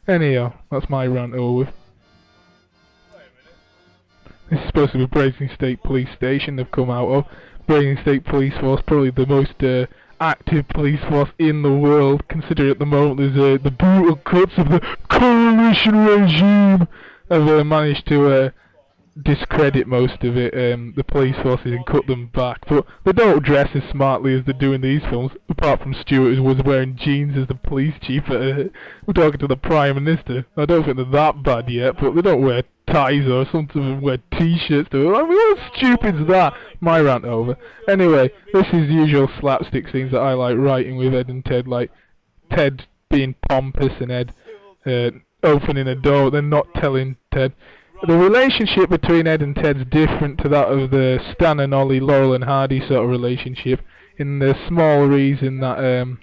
Anyhow, that's my rant over. This is supposed to be Brazen State Police Station they've come out of. Brazen State Police Force, probably the most active police force in the world, considering at the moment there's the brutal cuts of the coalition regime have managed to discredit most of it, the police forces, and cut them back. But they don't dress as smartly as they do in these films, apart from Stewart, who was wearing jeans as the police chief. We're talking to the Prime Minister. I don't think they're that bad yet, but they don't wear ties or something, wear t-shirts. I mean, what stupid's that? My rant over. Anyway, this is usual slapstick scenes that I like writing with Ed and Ted, like Ted being pompous and Ed opening a door, then not telling Ted. The relationship between Ed and Ted's different to that of the Stan and Ollie, Laurel and Hardy sort of relationship, in the small reason that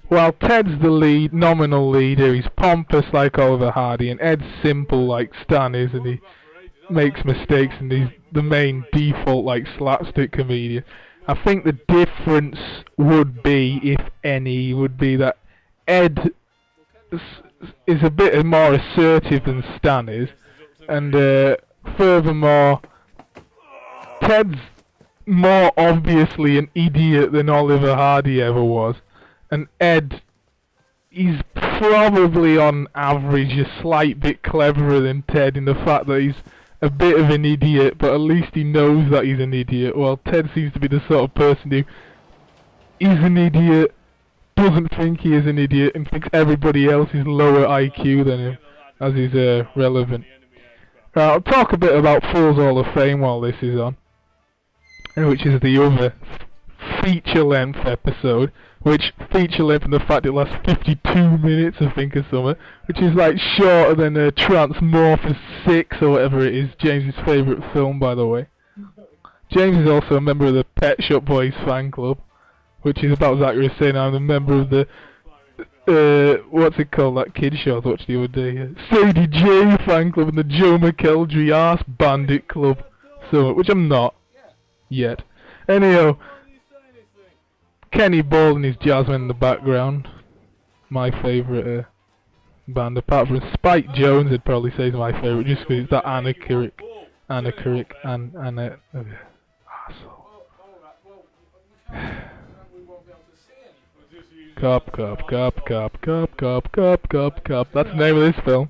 while Ted's the lead, nominal leader, he's pompous like Oliver Hardy, and Ed's simple like Stan is, and he makes mistakes, and he's the main default like slapstick comedian. I think the difference would be, if any, would be that Ed is a bit more assertive than Stan is, and furthermore, Ted's more obviously an idiot than Oliver Hardy ever was, and Ed, he's probably on average a slight bit cleverer than Ted in the fact that he's a bit of an idiot, but at least he knows that he's an idiot, while Ted seems to be the sort of person who is an idiot, doesn't think he is an idiot, and thinks everybody else is lower IQ than him, as is relevant. I'll talk a bit about Fool's Hall of Fame while this is on, which is the other feature-length episode, which feature-length in the fact it lasts 52 minutes, I think, or something, which is like shorter than Transmorphers 6 or whatever it is, James's favourite film, by the way. James is also a member of the Pet Shop Boys fan club, which is about as accurate as saying I'm a member of the, what's it called, that kid show I watched the other day, Sadie J fan club and the Joe McElderry Arse Bandit Club, so, which I'm not, yet. Anyhow, Kenny Ball and his Jasmine in the background, my favourite band, apart from Spike Jones, I'd probably say is my favourite, just because it's that arsehole. Cop. That's the name of this film.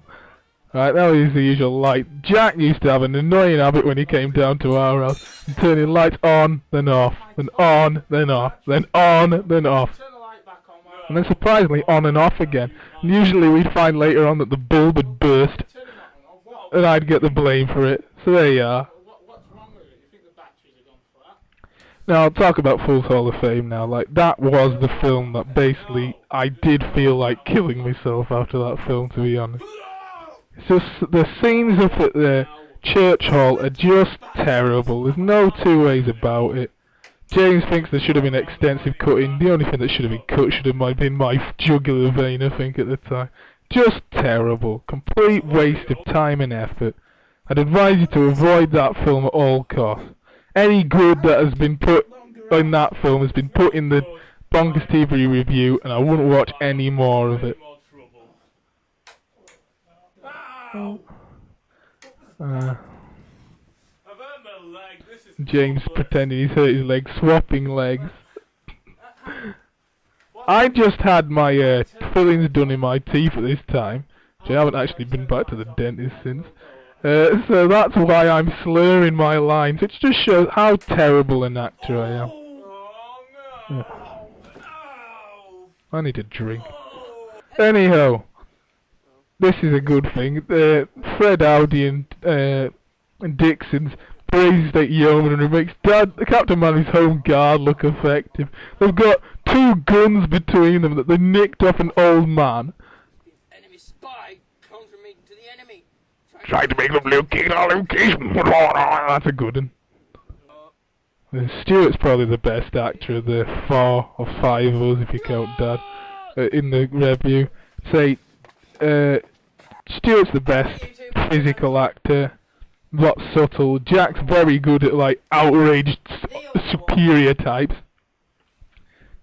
Right, that was the usual light. Jack used to have an annoying habit when he came down to our house, and turning lights on, then off, then on, then off, then on, then off. And then surprisingly on and off again. And usually we'd find later on that the bulb had burst, and I'd get the blame for it. So there you are. Now I'll talk about Fool's Hall of Fame now. Like, that was the film that basically I did feel like killing myself after that film, to be honest. It's just the scenes up at the church hall are just terrible. There's no two ways about it. James thinks there should have been extensive cutting. The only thing that should have been cut should have been my jugular vein, I think, at the time. Just terrible. Complete waste of time and effort. I'd advise you to avoid that film at all costs. Any good that has been put in that film has been put in the Bonkers TV review, and I wouldn't watch any more of it. James pretending he's hurt his leg, swapping legs. I just had my fillings done in my teeth at this time, which I haven't actually been back to the dentist since. So that's why I'm slurring my lines. It just shows how terrible an actor I am. I need a drink. Anyhow, this is a good thing. Fred Audi and Dixon's Brazen State Yeomanry makes Captain Manny's Home Guard look effective. They've got 2 guns between them that they nicked off an old man. Enemy spy contributing to the enemy. Trying to make them locate our location. That's a good one. Stewart's probably the best actor of the 4 or 5 of us, if you count Dad, in the review. Say, Stewart's the best physical actor, not subtle. Jack's very good at, like, outraged superior types.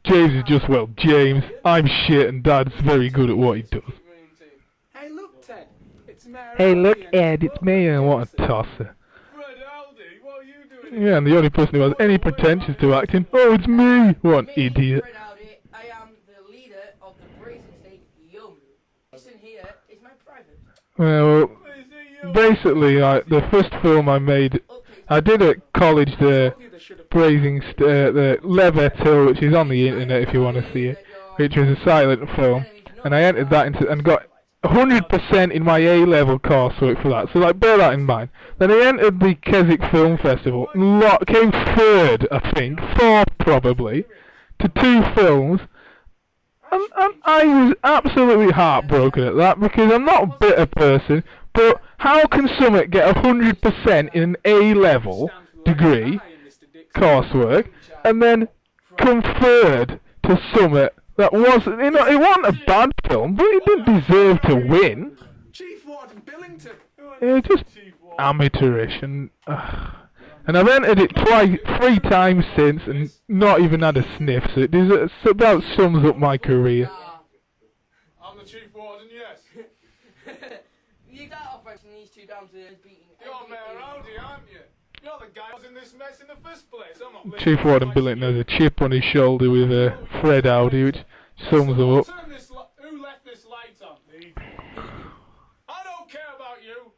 James is just, well, James. I'm shit and Dad's very good at what he does. Hey, look, Ted. It's Mayor Hey, look, Aldi and Ed, his it's me, and what a tosser. Fred Aldi, what are you doing? Yeah, and the only person who has any pretensions to acting, oh, it's me! What an idiot. Fred Aldi, I am the leader of the Brazen Snake Young. This in here is my private. Well, basically, the first film I made, I did at college the Levet Hill, which is on the internet if you want to see it, which was a silent film, and I entered that into and got 100% in my A-level coursework for that, so like bear that in mind. Then I entered the Keswick Film Festival, came third, I think, fourth probably, to 2 films, and I was absolutely heartbroken at that, because I'm not a bitter person, but how can someone get 100% in an A-level degree coursework, and then come third to Summit that wasn't, it wasn't a bad film, but it didn't deserve to win. Chief Warden Billington. It was just amateurish, and I've entered it 3 times since, and not even had a sniff, so it about sums up my career. I'm the Chief Warden, yes. You got off when these 2 down to beating. You're Mayor Aldi, aren't you? You're the guy who was in this mess in the first place. I'm not Chief Warden Billington has a chip on his shoulder with Fred Aldi, which sums them up. Who left this light on? I don't care about you.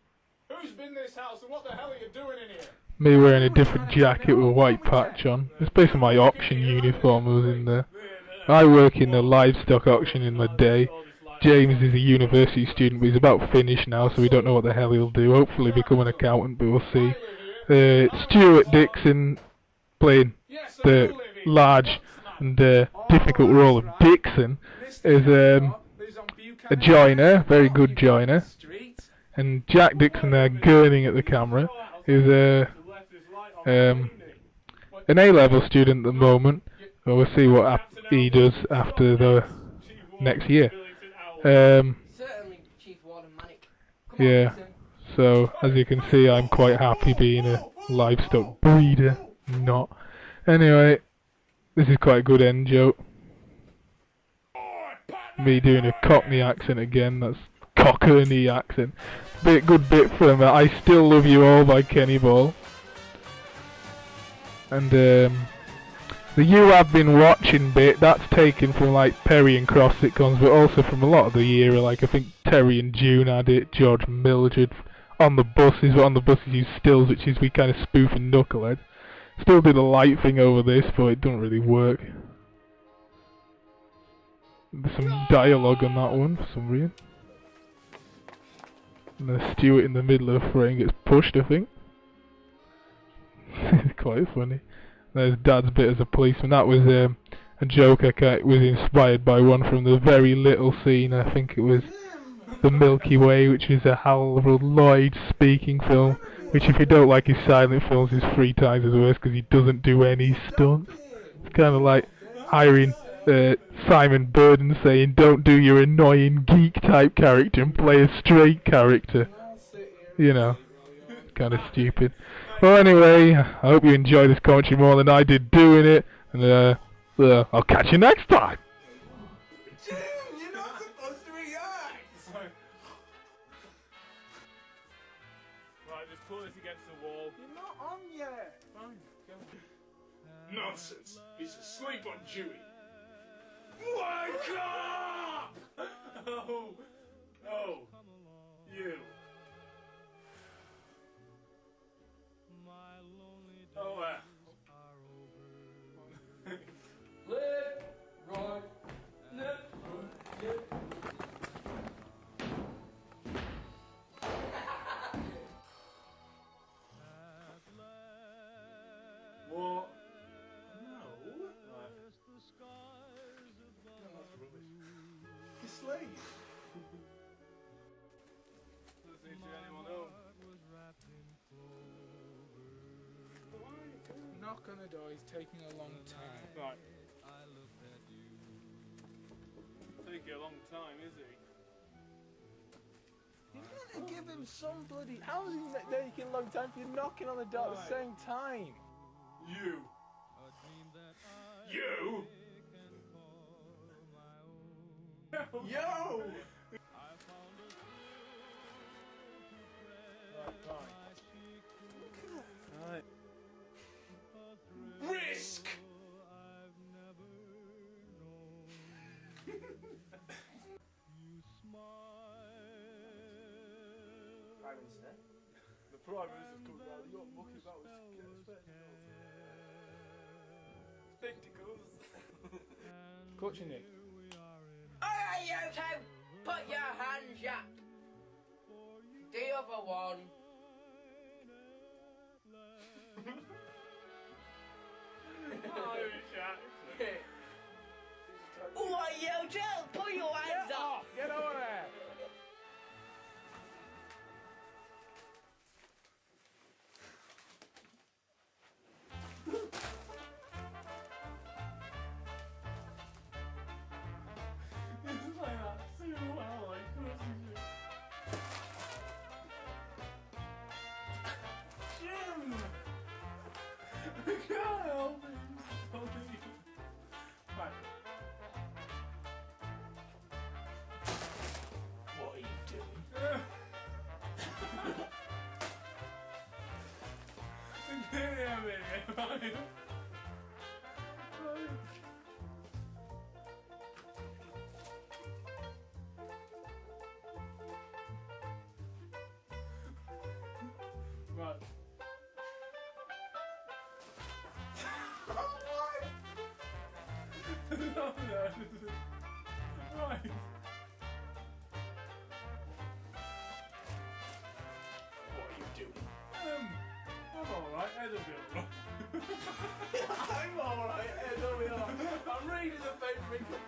Who's been in this house and what the hell are you doing in here? Me wearing a different jacket with a white patch on. It's basically my auction uniform was in there. I work in the livestock auction in the day. James is a university student, but he's about finished now, so we don't know what the hell he'll do. Hopefully become an accountant, but we'll see. Stuart Dixon playing the large and difficult role of Dixon is a joiner, very good joiner, and Jack Dixon there gurning at the camera is an A-level student at the moment. So we'll see what he does after the next year. Certainly, Chief Warden Manic. Yeah. So, as you can see, I'm quite happy being a livestock breeder. Not. Anyway, this is quite a good end joke. Me doing a Cockney accent again, that's Cockney accent. Good bit from I Still Love You All by Kenny Ball. And the You Have Been Watching bit, that's taken from like Perry and Cross sitcoms, but also from a lot of the era, like I think Terry and June had it, George Mildred. On the buses, but on the buses use stills, which is we kind of spoof and knucklehead. Still did a light thing over this, but it doesn't really work. There's some dialogue on that one for some reason. And then Stuart in the middle of the frame gets pushed, I think. It's quite funny. There's Dad's bit as a policeman. That was a joke I was inspired by one from the Very Little scene. I think it was The Milky Way, which is a Harold Lloyd speaking film, which if you don't like his silent films is 3 times as worse because he doesn't do any stunts. It's kind of like hiring Simon Burton saying don't do your annoying geek type character and play a straight character. You know, kind of stupid. Well anyway, I hope you enjoy this commentary more than I did doing it, and I'll catch you next time! You're not supposed to react! Right, just pull this against the wall. You're not on yet! Fine, go. Nonsense! He's asleep on duty! Wake up! Oh, no. You. Oh, Left, right, left, right, what? No. You're slave. Doesn't seem to anyone home. Knock on the door, he's taking a long time. Right. Taking a long time, is he? You've got to give him some bloody... How is he taking a long time if you're knocking on the door at the same time? You! You? Yo! Right. Risk! Prime Minister. The Prime Minister's coming round, you're mucking about with spectacles. Coaching Nick. Alright, you two! Put your hands up! The other one. Irish accent. What you do? Put your hands up! Get over there! It's like that so well, like, Jim! I can't help it, sorry. Right. What are you doing? Yeah, baby, fine. Right. No, right. What are you doing? I'm alright, Ed will be alright. I'm alright, Ed, I'm reading the paper.